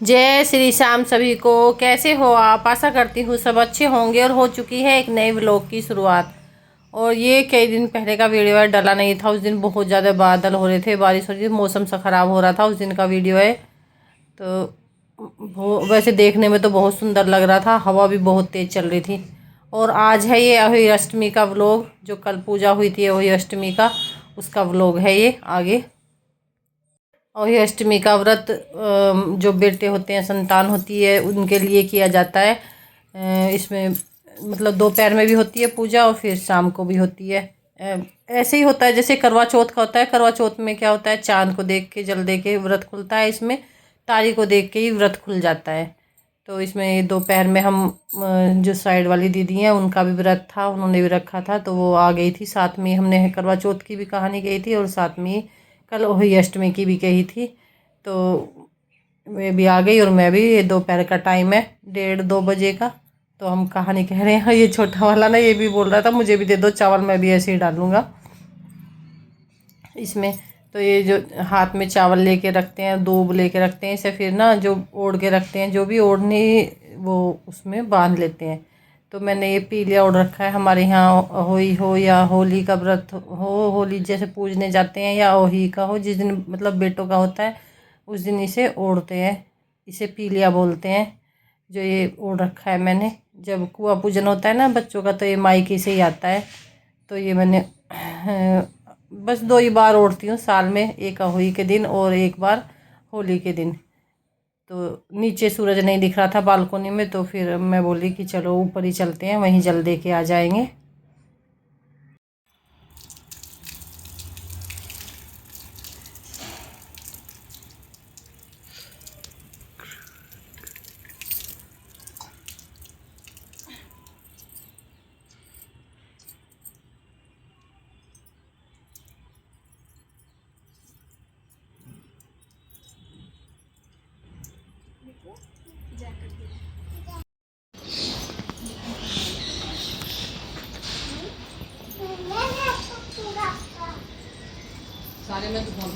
जय श्री श्याम सभी को। कैसे हो आप? आशा करती हूँ सब अच्छे होंगे। और हो चुकी है एक नए व्लॉग की शुरुआत। और ये कई दिन पहले का वीडियो है, डला नहीं था। उस दिन बहुत ज़्यादा बादल हो रहे थे, बारिश हो रही थी, मौसम सा ख़राब हो रहा था। उस दिन का वीडियो है। तो वो वैसे देखने में तो बहुत सुंदर लग रहा था, हवा भी बहुत तेज़ चल रही थी। और आज है ये अहोई अष्टमी का व्लॉग, जो कल पूजा हुई थी अहोई अष्टमी का, उसका व्लॉग है ये आगे। और ये अष्टमी का व्रत जो बेटे होते हैं, संतान होती है, उनके लिए किया जाता है। इसमें मतलब दोपहर में भी होती है पूजा और फिर शाम को भी होती है। ऐसे ही होता है जैसे करवा चौथ का होता है। करवा चौथ में क्या होता है, चांद को देख के जल दे के व्रत खुलता है। इसमें तारीख को देख के ही व्रत खुल जाता है। तो इसमें दोपहर में हम जो साइड वाली दीदी हैं उनका भी व्रत था, उन्होंने भी रखा था, तो वो आ गई थी साथ में। हमने करवा चौथ की भी कहानी कही थी और साथ में कल अहोई अष्टमी की भी कही थी। तो वे भी आ गई और मैं भी। ये दोपहर का टाइम है, 1:30-2 बजे का। तो हम कहानी कह रहे हैं। ये छोटा वाला ना, ये भी बोल रहा था मुझे भी दे दो चावल, मैं भी ऐसे ही डालूंगा इसमें। तो ये जो हाथ में चावल लेके रखते हैं, दूब लेके रखते हैं, इसे फिर ना जो ओढ़ के रखते हैं, जो भी ओढ़नी वो उसमें बांध लेते हैं। तो मैंने ये पीलिया ओढ़ रखा है। हमारे यहाँ होली हो या होली का व्रत हो, होली जैसे पूजने जाते हैं, या होली का हो, जिस दिन मतलब बेटों का होता है उस दिन इसे ओढ़ते हैं। इसे पीलिया बोलते हैं। जो ये ओढ़ रखा है मैंने, जब कुआं पूजन होता है ना बच्चों का, तो ये मायके से ही आता है। तो ये मैंने बस 2 ही बार ओढ़ती हूँ साल में, एक अहोई के दिन और एक बार होली के दिन। तो नीचे सूरज नहीं दिख रहा था बालकोनी में, तो फिर मैं बोली कि चलो ऊपर ही चलते हैं, वहीं जल दे के आ जाएंगे। सारे में धुआं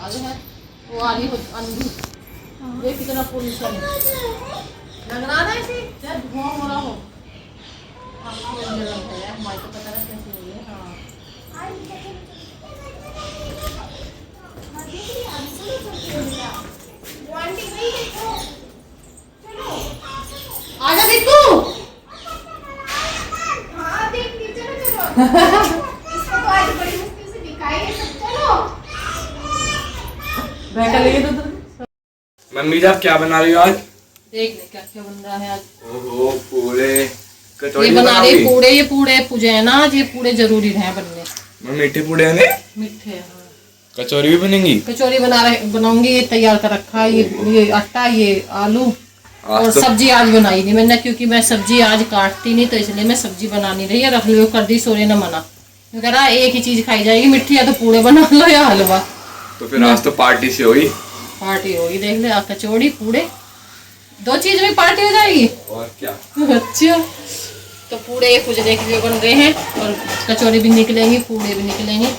आज है वो आ रही हो अंधी। ये कितना पोल्यूशन लग रहा है ऐसे जब धुआं हो रहा हो। हाँ, हमारे को पता नहीं कैसे हो रही है। हाँ आजा देखो। हाँ देख नीचे ना चलो। इसको तो आज बड़ी मुश्किल से दिखाई है सब। चलो बैठा लेके तो मम्मी आप क्या बना रही हो आज? देख ले क्या क्या बन रहा है आज। ओहो पूरे ये कचौड़ी बना रहे बनाओगी? पूड़े। ये पूड़े पूजे है ना आज, ये पूड़े जरूरी रहे बनने। मैं मीठे पूड़े हैं ने? मीठे हाँ। कचौड़ी भी बनेंगी? कचौरी बनाऊंगी। ये तैयार कर रखा है, ये आटा, ये आलू। और तो सब्जी आज बनाई नहीं मैंने, क्योंकि मैं सब्जी आज काटती नहीं, तो इसलिए मैं सब्जी बना नहीं रही है। रख लो कर दी सोरे ने मना, कह रहा एक ही चीज खाई जाएगी मिठी, या तो पूड़े बना लो या हलवा। तो फिर आज तो पार्टी से हुई। पार्टी होगी, देख ले। कचौड़ी पूड़े 2 चीज में पार्टी हो जाएगी। और क्या। अच्छा तो पूड़े पूजने के लिए बन रहे हैं, और कचौड़ी भी निकलेंगी, पूड़े भी निकलेंगे।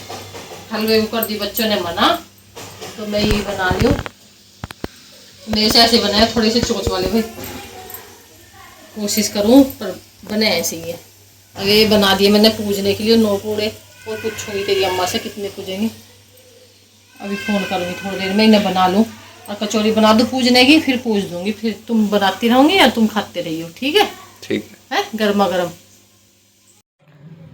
हलवे को कर दी बच्चों ने मना, तो मैं ये बना रही हूँ। मेरे से ऐसे बनाया, थोड़े से चोंच वाले भाई, कोशिश करूँ पर बने ऐसे ही है। अगर ये बना दिए मैंने पूजने के लिए 9 पूड़े। और कुछ हुई तेरी अम्मा से कितने पूजेंगे। अभी फ़ोन करूँगी थोड़ी देर में, इन्हें बना लूँ और कचौरी बना दूँ पूजने की, फिर पूज दूँगी। फिर तुम बनाती रहोगी या तुम खाते रहियो, ठीक है? ठीक है गर्मा गर्म।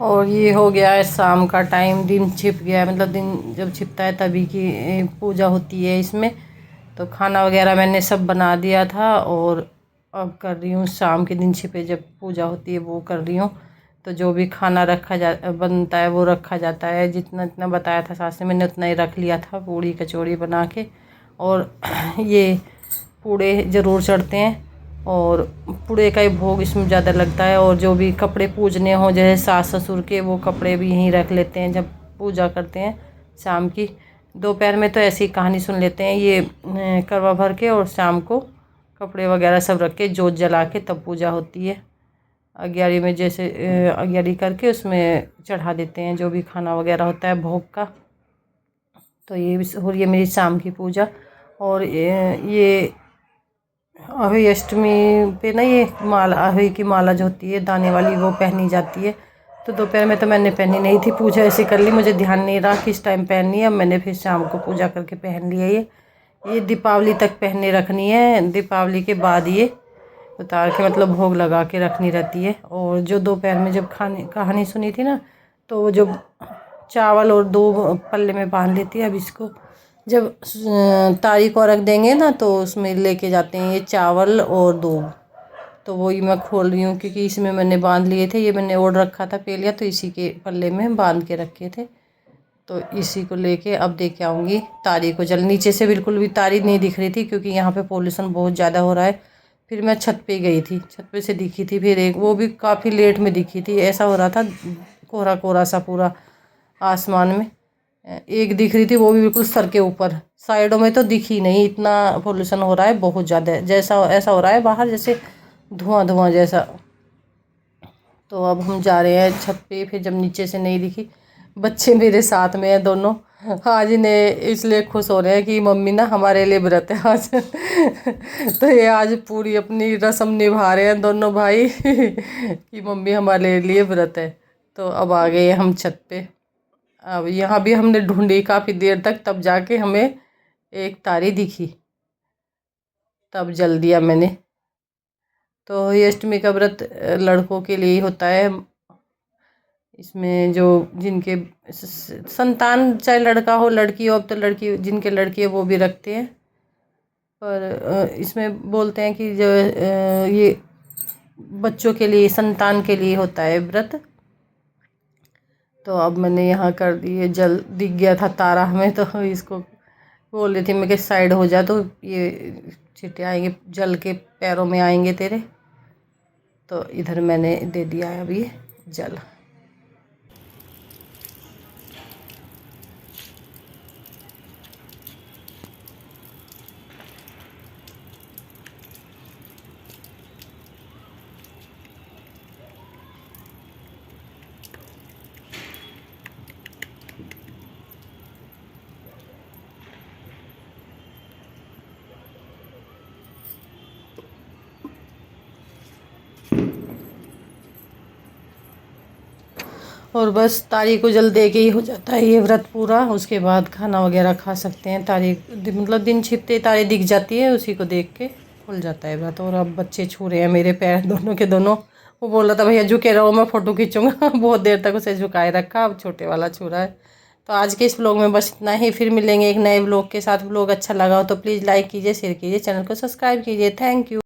और ये हो गया है शाम का टाइम, दिन छिप गया है। मतलब दिन जब छिपता है तभी की पूजा होती है इसमें। तो खाना वगैरह मैंने सब बना दिया था, और अब कर रही हूँ शाम के दिन छिपे जब पूजा होती है वो कर रही हूँ। तो जो भी खाना बनता है वो रखा जाता है। जितना जितना बताया था सास ने, मैंने उतना ही रख लिया था, पूड़ी कचौड़ी बना के। और ये पूड़े ज़रूर चढ़ते हैं, और पूड़े का ही भोग इसमें ज़्यादा लगता है। और जो भी कपड़े पूजने हों, जैसे सास ससुर के, वो कपड़े भी यहीं रख लेते हैं जब पूजा करते हैं शाम की। दोपहर में तो ऐसी कहानी सुन लेते हैं ये करवा भर के, और शाम को कपड़े वगैरह सब रख के जोत जला के तब पूजा होती है। अग्यारी में जैसे अग्यारी करके उसमें चढ़ा देते हैं जो भी खाना वगैरह होता है भोग का। तो ये हो रही है मेरी शाम की पूजा। और ये अभी अष्टमी पे ना ये माला, अभी की माला जो होती है दाने वाली, वो पहनी जाती है। तो दोपहर में तो मैंने पहनी नहीं थी, पूजा ऐसे कर ली, मुझे ध्यान नहीं रहा किस टाइम पहननी है। अब मैंने फिर शाम को पूजा करके पहन लिया। ये दीपावली तक पहने रखनी है, दीपावली के बाद ये उतार के मतलब भोग लगा के रखनी रहती है। और जो दोपहर में जब कहानी सुनी थी ना, तो वो जो चावल और 2 पल्ले में बांध लेती है। अब इसको जब तारीख को रख देंगे ना, तो उसमें लेके जाते हैं ये चावल और दूब। तो वही मैं खोल रही हूँ, क्योंकि इसमें मैंने बांध लिए थे, ये मैंने ओढ़ रखा था पेलिया, तो इसी के पल्ले में बांध के रखे थे। तो इसी को लेके अब दे के आऊँगी तारी को जल। नीचे से बिल्कुल भी तारी नहीं दिख रही थी, क्योंकि यहाँ पे पोल्यूशन बहुत ज़्यादा हो रहा है। फिर मैं छत पे गई थी, छत पे से दिखी थी, फिर एक वो भी काफ़ी लेट में दिखी थी। ऐसा हो रहा था कोहरा कोहरा सा पूरा आसमान में। एक दिख रही थी, वो भी बिल्कुल सर के ऊपर, साइडों में तो दिखी नहीं। इतना पोल्यूशन हो रहा है बहुत ज़्यादा, जैसा ऐसा हो रहा है बाहर जैसे धुआं धुआं जैसा। तो अब हम जा रहे हैं छत पे। फिर जब नीचे से नहीं दिखी, बच्चे मेरे साथ में हैं दोनों, आज इन्हें इसलिए खुश हो रहे हैं कि मम्मी ना हमारे लिए व्रत है आज। तो ये आज पूरी अपनी रस्म निभा रहे हैं दोनों भाई कि मम्मी हमारे लिए व्रत है। तो अब आ गए हम छत पे। अब यहाँ भी हमने ढूंढी काफ़ी देर तक, तब जाके हमें एक तारी दिखी, तब जल दिया मैंने। तो ये अष्टमी का व्रत लड़कों के लिए ही होता है। इसमें जो जिनके संतान, चाहे लड़का हो लड़की हो, अब तो लड़की, जिनके लड़की है वो भी रखते हैं। पर इसमें बोलते हैं कि जो ये बच्चों के लिए, संतान के लिए होता है व्रत। तो अब मैंने यहाँ कर दिए जल, दिख गया था तारा हमें, तो इसको बोल रही थी मैं कि साइड हो जा, तो ये चींटे आएंगे जल के पैरों में आएंगे तेरे। तो इधर मैंने दे दिया है अभी जल। और बस तारीख को जल दे के ही हो जाता है ये व्रत पूरा। उसके बाद खाना वगैरह खा सकते हैं। तारीख मतलब दिन छिपते तारीख दिख जाती है, उसी को देख के खुल जाता है व्रत। और अब बच्चे छू रहे हैं मेरे पैर दोनों के दोनों। वो बोल रहा था भैया झुके रहो, मैं फ़ोटो खींचूंगा। बहुत देर तक उसे झुकाए रखा, अब छोटे वाला छू रहा है। तो आज के इस व्लॉग में बस इतना ही। फिर मिलेंगे एक नए व्लॉग के साथ। व्लॉग अच्छा लगा हो तो प्लीज़ लाइक कीजिए, शेयर कीजिए, चैनल को सब्सक्राइब कीजिए। Thank you.